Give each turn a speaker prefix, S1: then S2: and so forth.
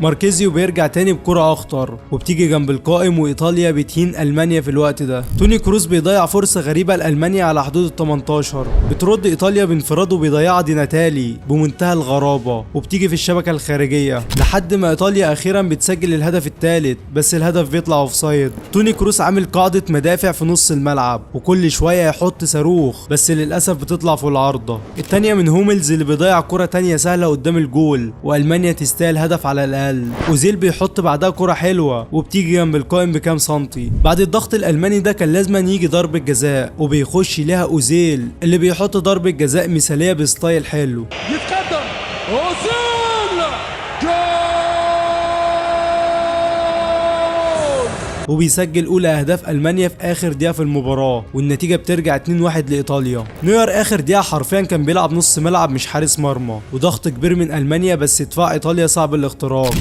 S1: ماركيزيو بيرجع تاني بكرة اخطر وبتيجي جنب القائم، وايطاليا بتهين المانيا في الوقت ده. توني كروز بيضيع فرصة غريبة لالمانيا على حدود ال 18، بترد ايطاليا بانفراد وبيضيعها دي ناتالي بمنتهى الغرابة، وبتيجي في الشبكة الخارجية لحد ما ايطاليا اخيرا بتسجل الهدف الثالث، بس الهدف بيطلع اوفسايد. توني كروز عامل قاعدة مدافع في نص الملعب وكل شوية يحط صاروخ، بس للاسف بتطلع في العارضة. التانية من هوملز اللي بيضيع كرة تانية سهلة قدام الجول، والمانيا تستاهل هدف على الاقل. اوزيل بيحط بعدها كرة حلوة وبتيجي جنب القائم بكام سنتي. بعد الضغط الالماني ده كان لازم يجي ضربة جزاء، وبيخش لها اوزيل اللي بيحط ضربة جزاء مثالية بستايل حلو.
S2: يتقدم اوزيل، جول،
S1: وبيسجل اولى اهداف المانيا في اخر دقيقه في المباراه، والنتيجه بترجع 2-1 لايطاليا. نوير اخر دقيقه حرفيا كان بيلعب نص ملعب مش حارس مرمى، وضغط كبير من المانيا، بس دفاع ايطاليا صعب الاختراق.